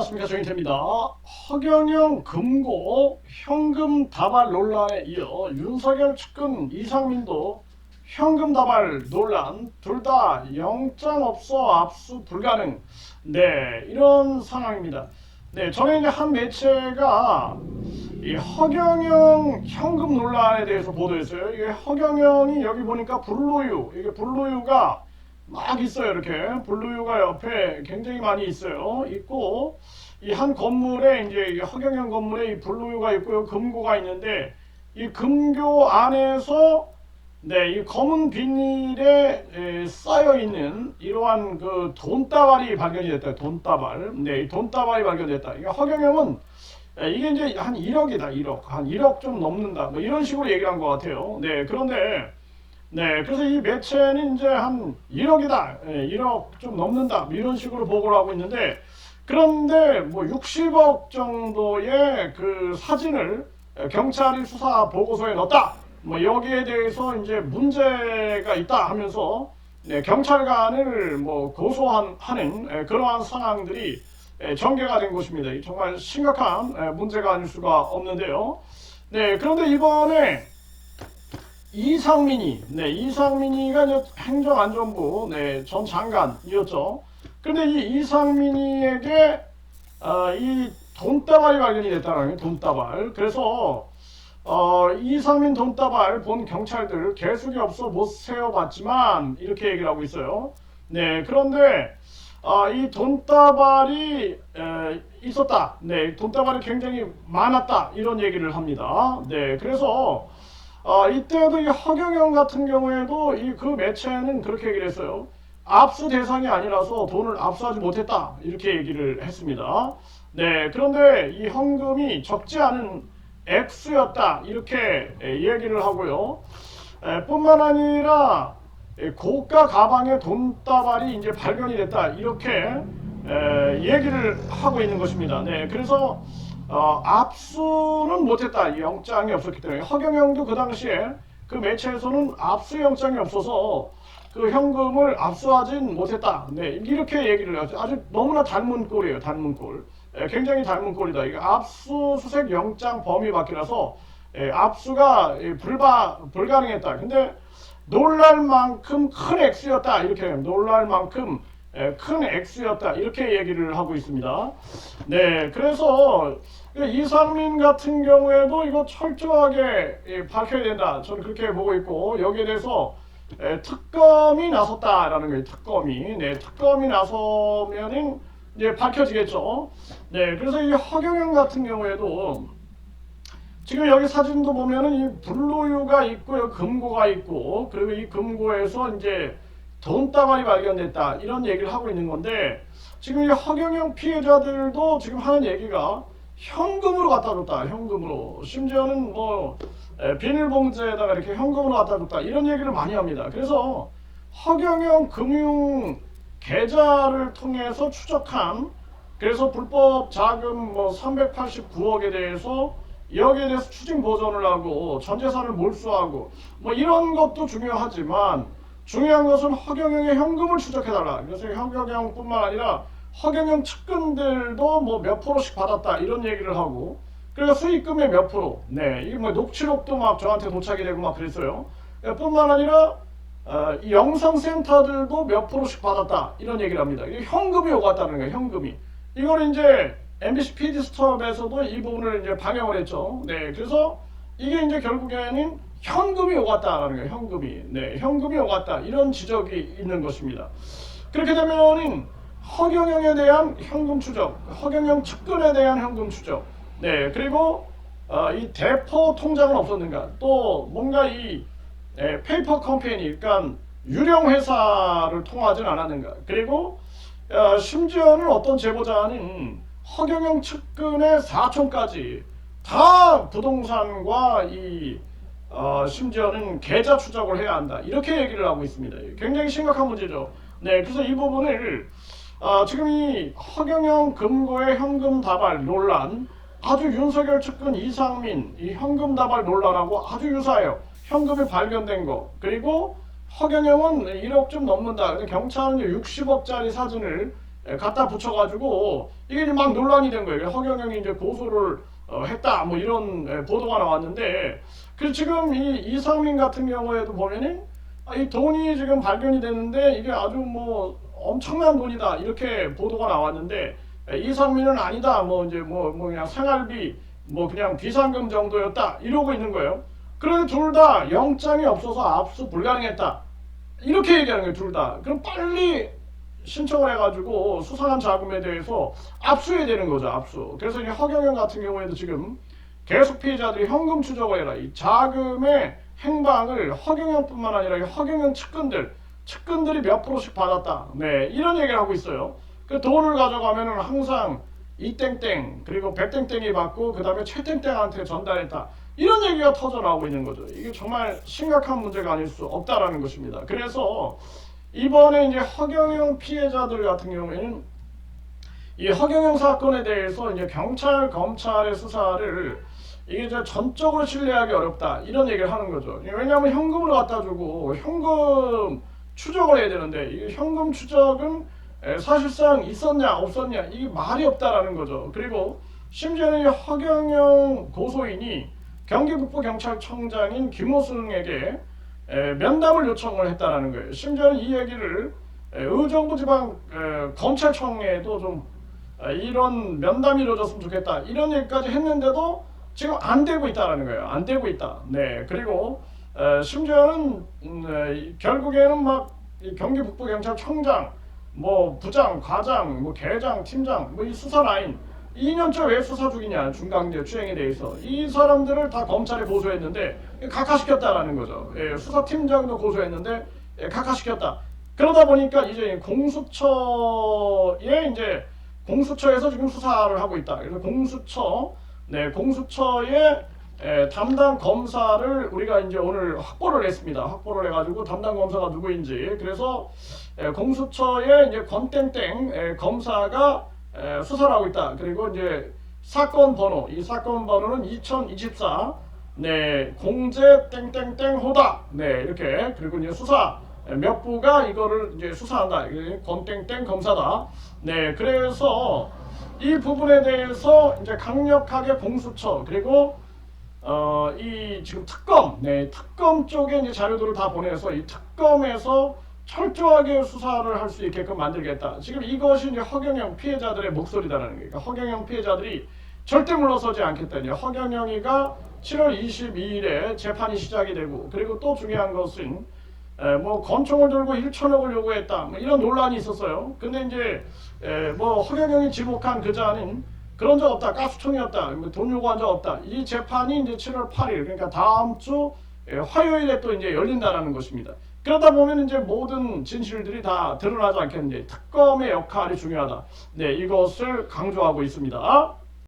안녕하십니까, 조인태입니다. 허경영 금고 현금 다발 논란에 이어 윤석열 측근 이상민도 현금 다발 논란 둘 다 영장 없어 압수 불가능. 네, 이런 상황입니다. 네, 전에 이제 한 매체가 이 허경영 현금 논란에 대해서 보도했어요. 이게 허경영이 여기 보니까 불로유, 이게 불로유가 막 있어요. 이렇게 블루유가 옆에 굉장히 많이 있어요. 있고 이 한 건물에 이제 허경영 건물에 이 블루유가 있고요, 금고가 있는데 이 금고 안에서 이 검은 비닐에 쌓여 있는 이러한 그 돈다발이 발견이 됐다. 돈다발. 이 돈다발이 발견됐다. 이게 허경영은 이게 이제 한 1억이다. 1억. 한 1억 좀 넘는다. 뭐 이런 식으로 얘기를 한 것 같아요. 그런데 그래서 이 매체는 이제 한 1억이다, 1억 좀 넘는다, 이런 식으로 보고를 하고 있는데, 그런데 뭐 60억 정도의 그 사진을 경찰이 수사 보고서에 넣었다, 뭐 여기에 대해서 이제 문제가 있다 하면서 경찰관을 뭐 고소하는 그러한 상황들이 전개가 된 것입니다. 정말 심각한 문제가 아닐 수가 없는데요. 그런데 이번에 이상민이가 이제 행정안전부 전 장관이었죠. 그런데 이 이상민이에게 이 돈다발이 발견이 됐다는 거예요. 돈다발. 그래서 이상민 돈다발 본 경찰들 개수기 없어 못 세어봤지만 이렇게 얘기를 하고 있어요. 그런데 이 돈다발이 있었다. 돈다발이 굉장히 많았다. 이런 얘기를 합니다. 그래서 이때도 이 허경영 같은 경우에도 그 매체는 그렇게 얘기를 했어요. 압수 대상이 아니라서 돈을 압수하지 못했다, 이렇게 얘기를 했습니다. 그런데 이 현금이 적지 않은 액수였다, 이렇게 얘기를 하고요. 뿐만 아니라 고가 가방에 돈다발이 이제 발견이 됐다, 이렇게 얘기를 하고 있는 것입니다. 그래서 압수는 못했다. 영장이 없었기 때문에. 허경영도 그 당시에 그 매체에서는 압수 영장이 없어서 그 현금을 압수하진 못했다. 이렇게 얘기를 하죠. 아주 너무나 닮은 꼴이에요. 닮은 꼴. 굉장히 닮은 꼴이다. 이게 압수수색 영장 범위 밖이라서 압수가 불가능했다. 근데 놀랄 만큼 큰 액수였다. 이렇게 놀랄 만큼 큰 액수였다, 이렇게 얘기를 하고 있습니다. 그래서 이상민 같은 경우에도 이거 철저하게 밝혀야 된다, 저는 그렇게 보고 있고, 여기에 대해서 특검이 나섰다라는 거예요. 특검이 나서면은 이제 밝혀지겠죠. 그래서 이 허경영 같은 경우에도 지금 여기 사진도 보면은 이 블루유가 있고요, 금고가 있고, 그리고 이 금고에서 이제 돈다발이 발견됐다, 이런 얘기를 하고 있는 건데, 지금 이 허경영 피해자들도 지금 하는 얘기가 현금으로 갖다 줬다, 현금으로. 심지어는 뭐 비닐봉지에다가 이렇게 현금으로 갖다 줬다, 이런 얘기를 많이 합니다. 그래서 허경영 금융 계좌를 통해서 추적한, 그래서 불법 자금 뭐 389억에 대해서 여기에 대해서 추징 보전을 하고 전재산을 몰수하고 뭐 이런 것도 중요하지만, 중요한 것은 허경영의 현금을 추적해달라. 그래서 허경영뿐만 아니라 허경영 측근들도 뭐 몇 프로씩 받았다, 이런 얘기를 하고, 그래서 수익금의 몇 프로, 이게 뭐 녹취록도 막 저한테 도착이 되고 막 그랬어요. 뿐만 아니라 이 영상센터들도 몇 프로씩 받았다, 이런 얘기를 합니다. 이게 현금이 오갔다는 거예요. 현금이. 이걸 이제 MBC PD수첩에서도 이 부분을 이제 방영을 했죠. 그래서 이게 이제 결국에는 현금이 오갔다라는 거예요. 현금이 오갔다, 이런 지적이 있는 것입니다. 그렇게 되면은 허경영에 대한 현금 추적, 허경영 측근에 대한 현금 추적, 그리고 이 대포 통장은 없었는가, 또 뭔가 이 페이퍼 컴퍼니, 그러니까 유령 회사를 통하진 않았는가, 그리고 심지어는 어떤 제보자는 허경영 측근의 사촌까지 다 부동산과 심지어는 계좌 추적을 해야 한다, 이렇게 얘기를 하고 있습니다. 굉장히 심각한 문제죠. 그래서 이 부분을 지금 이 허경영 금고의 현금 다발 논란, 아주 윤석열 측근 이상민 이 현금 다발 논란하고 아주 유사해요. 현금이 발견된 거, 그리고 허경영은 1억 좀 넘는다. 근데 경찰은 60억짜리 사진을 갖다 붙여가지고 이게 이제 막 논란이 된 거예요. 허경영이 이제 고소를 했다 뭐 이런 보도가 나왔는데 그 지금 이 이상민 같은 경우에도 보면은 이 돈이 지금 발견이 됐는데 이게 아주 뭐 엄청난 돈이다 이렇게 보도가 나왔는데 이상민은 아니다 뭐 이제 뭐 그냥 생활비 뭐 그냥 비상금 정도였다 이러고 있는 거예요. 그런데 둘 다 영장이 없어서 압수 불가능했다 이렇게 얘기하는 거예요. 둘 다. 그럼 빨리 신청을 해가지고 수상한 자금에 대해서 압수해야 되는 거죠. 압수. 그래서 이 허경영 같은 경우에도 지금 계속 피해자들이 현금 추적을 해라. 이 자금의 행방을 허경영뿐만 아니라 이 허경영 측근들이 몇 프로씩 받았다. 네, 이런 얘기를 하고 있어요. 그 돈을 가져가면은 항상 이땡땡 그리고 백땡땡이 받고 그 다음에 최땡땡한테 전달했다. 이런 얘기가 터져 나오고 있는 거죠. 이게 정말 심각한 문제가 아닐 수 없다라는 것입니다. 그래서 이번에 이제 허경영 피해자들 같은 경우에는 이 허경영 사건에 대해서 이제 경찰, 검찰의 수사를 이게 이제 전적으로 신뢰하기 어렵다 이런 얘기를 하는 거죠. 왜냐하면 현금을 갖다 주고 현금 추적을 해야 되는데 이 현금 추적은 사실상 있었냐 없었냐 이게 말이 없다라는 거죠. 그리고 심지어는 허경영 고소인이 경기북부경찰청장인 김호승에게 면담을 요청을 했다라는 거예요. 심지어는 이 얘기를 의정부 지방 검찰청에도 좀 이런 면담이 이루어졌으면 좋겠다 이런 얘기까지 했는데도 지금 안 되고 있다라는 거예요. 안 되고 있다. 네. 그리고 심지어는 결국에는 막 경기북부경찰청장, 뭐 부장, 과장, 뭐 계장, 팀장, 뭐 이 수사 라인 2년째 왜 수사 중이냐 중강제 추행에 대해서 이 사람들을 다 검찰에 고소했는데 각하시켰다라는 거죠. 수사팀장도 고소했는데 각하시켰다. 그러다 보니까 이제 공수처에서 지금 수사를 하고 있다. 그래서 공수처의 담당 검사를 우리가 이제 오늘 확보를 했습니다. 확보를 해가지고 담당 검사가 누구인지 그래서 공수처의 이제 권땡땡 검사가 수사를 하고 있다. 그리고 이제 사건 번호, 이 사건 번호는 2024 공제 땡땡땡 호다. 이렇게 그리고 이제 수사 몇 부가 이거를 이제 수사한다. 권땡땡 검사다. 그래서 이 부분에 대해서 이제 강력하게 공수처 그리고 이 지금 특검 쪽에 이제 자료들을 다 보내서 이 특검에서 철저하게 수사를 할 수 있게끔 만들겠다. 지금 이것이 이제 허경영 피해자들의 목소리다라는 거예요. 허경영 피해자들이 절대 물러서지 않겠다. 허경영이가 7월 22일에 재판이 시작이 되고 그리고 또 중요한 것은 뭐 권총을 들고 1천억을 요구했다. 뭐 이런 논란이 있었어요. 근데 이제 뭐 허경영이 지목한 그자는 그런 적 없다. 가스총이었다. 돈 요구한 적 없다. 이 재판이 이제 7월 8일 그러니까 다음 주 화요일에 또 이제 열린다라는 것입니다. 그러다 보면 이제 모든 진실들이 다 드러나지 않겠는데 특검의 역할이 중요하다. 이것을 강조하고 있습니다.